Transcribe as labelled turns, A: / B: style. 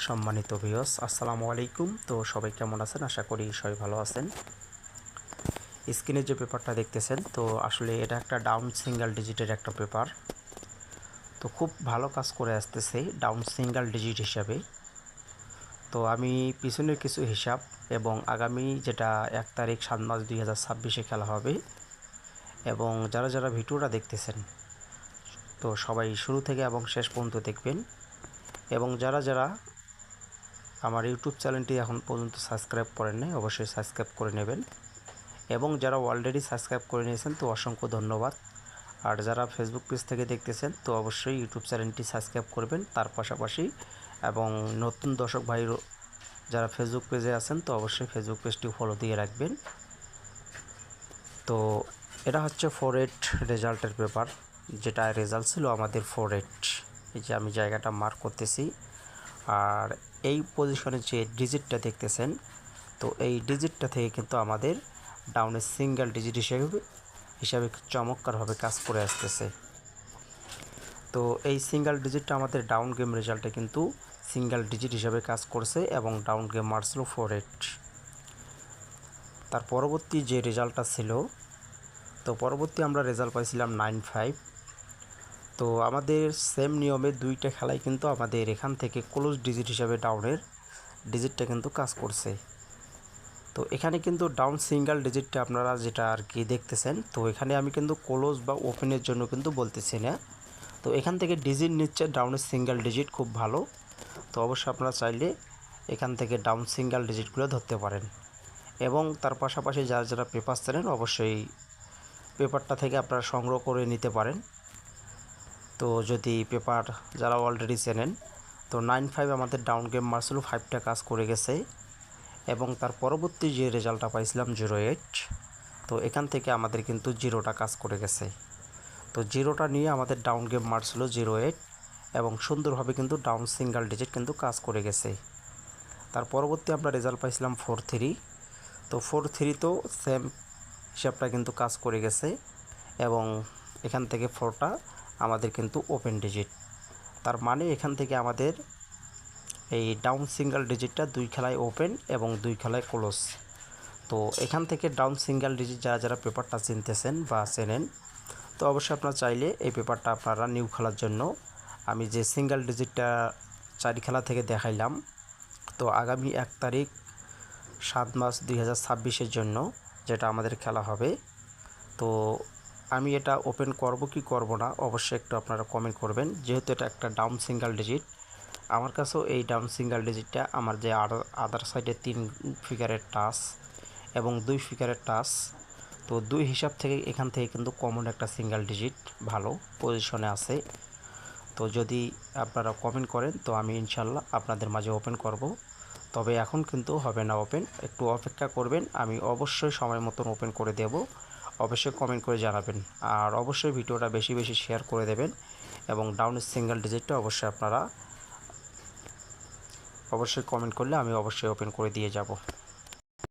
A: সম্মানিত ভিউয়ার্স, আসসালামু আলাইকুম। তো সবাই কেমন আছেন? আশা করি সবাই ভালো আছেন। স্ক্রিনে যে পেপারটা দেখতেছেন, তো আসলে এটা একটা ডাউন সিঙ্গেল ডিজিটের একটা পেপার। তো খুব ভালো কাজ করে আসতেছে ডাউন সিঙ্গেল ডিজিট হিসাবে। তো আমি পিছনের কিছু হিসাব এবং আগামী যেটা 1 তারিখ 7 মার্চ 2026-এ খেলা হবে, এবং যারা যারা ভিডিওটা দেখতেছেন তো সবাই শুরু থেকে এবং শেষ পর্যন্ত দেখবেন, এবং যারা যারা আমার ইউটিউব চ্যানেলটি এখন পর্যন্ত সাবস্ক্রাইব করেন নাই অবশ্যই সাবস্ক্রাইব করে নেবেন, এবং যারা অলরেডি সাবস্ক্রাইব করে নিয়েছেন তো অসংখ্য ধন্যবাদ। আর যারা ফেসবুক পেজ থেকে দেখতেছেন তো অবশ্যই ইউটিউব চ্যানেলটি সাবস্ক্রাইব করবেন তার পাশাপাশি, এবং নতুন দর্শক ভাই যারা ফেসবুক পেজে আছেন তো অবশ্যই ফেসবুক পেজটি ফলো দিয়ে রাখবেন। তো এটা হচ্ছে 4-8 রেজাল্টের পেপার, যেটা রেজাল্ট ছিল আমাদের 4-8। এই যে আমি জায়গাটা মার্ক করতেছি, আর এই পজিশনে যে ডিজিটটা দেখতেছেন তো এই ডিজিটটা থেকে কিন্তু আমাদের ডাউনের সিঙ্গেল ডিজিট হিসাবে চমৎকারভাবে কাজ করে আসতেছে। তো এই সিঙ্গেল ডিজিটটা আমাদের ডাউন গেম রেজাল্টে কিন্তু সিঙ্গেল ডিজিট হিসাবে কাজ করছে, এবং ডাউন গেম মারছিল 4-8। তার পরবর্তী যে রেজাল্টটা ছিল, তো পরবর্তী আমরা রেজাল্ট পাইছিলাম 9-5। তো আমাদের সেম নিয়মে দুইটা খেলায় কিন্তু আমাদের এখান থেকে ক্লোজ ডিজিট হিসাবে ডাউনের ডিজিটটা কিন্তু কাজ করছে। তো এখানে কিন্তু ডাউন সিঙ্গেল ডিজিটটা আপনারা যেটা আর কি দেখতেছেন, তো এখানে আমি কিন্তু ক্লোজ বা ওপেনের জন্য কিন্তু বলতেছি না। তো এখান থেকে ডিজিট নিচ্ছে ডাউনের সিঙ্গেল ডিজিট খুব ভালো। তো অবশ্যই আপনারা চাইলে এখান থেকে ডাউন সিঙ্গেল ডিজিটগুলো ধরতে পারেন, এবং তার পাশাপাশি যারা যারা পেপার চেনেন অবশ্যই পেপারটা থেকে আপনারা সংগ্রহ করে নিতে পারেন। তো যদি পেপার যারা অলরেডি চেনেন, তো 9-5 আমাদের ডাউন গেম মার্সেলো 5টা কাজ করে গেছে, এবং তার পরবর্তী যে রেজাল্টটা পাইছিলাম 0-8, তো এখান থেকে আমাদের কিন্তু 0টা কাজ করে গেছে। তো 0টা নিয়ে আমাদের ডাউন গেম মারছিল 0-8, এবং সুন্দরভাবে কিন্তু ডাউন সিঙ্গেল ডিজিট কিন্তু কাজ করে গেছে। তার পরবর্তী আমরা রেজাল্ট পাইছিলাম 4-3। তো 4-3 তো সেম হিসাবটা কিন্তু কাজ করে গেছে, এবং এখান থেকে 4টা আমাদের কিন্তু ওপেন ডিজিট। তার মানে এখান থেকে আমাদের এই ডাউন সিঙ্গেল ডিজিটটা 2 খেলায় ওপেন এবং 2 খেলায় ক্লোজ। তো এখান থেকে ডাউন সিঙ্গেল ডিজিট যারা যারা পেপারটা চিনতেছেন বা চেনেন, তো অবশ্যই আপনারা চাইলে এই পেপারটা আপনারা নিউ খেলার জন্য, আমি যে সিঙ্গেল ডিজিটটা 4 খেলা থেকে দেখাইলাম, তো আগামী 1 তারিখ 7 মার্চ 2026-এর জন্য যেটা আমাদের খেলা হবে, তো আমি এটা ওপেন করব কি করব না অবশ্যই একটু আপনারা কমেন্ট করবেন। যেহেতু এটা একটা ডাউন সিঙ্গেল ডিজিট, আমার কাছেও এই ডাউন সিঙ্গেল ডিজিটটা আমার যে আদার সাইডে 3 ফিগারের টাচ এবং 2 ফিগারের টাচ, তো 2 হিসাব থেকে এখান থেকে কিন্তু কমন একটা সিঙ্গেল ডিজিট ভালো পজিশনে আছে। তো যদি আপনারা কমেন্ট করেন তো আমি ইনশাল্লাহ আপনাদের মাঝে ওপেন করব, তবে এখন কিন্তু হবে না ওপেন, একটু অপেক্ষা করবেন, আমি অবশ্যই সময় মতন ওপেন করে দেব। অবশ্যই কমেন্ট করে জানাবেন, আর অবশ্যই ভিডিওটা বেশি বেশি শেয়ার করে দেবেন, এবং ডাউনের সিঙ্গেল ডিজিটটা অবশ্যই আপনারা অবশ্যই কমেন্ট করলে আমি অবশ্যই ওপেন করে দিয়ে যাব।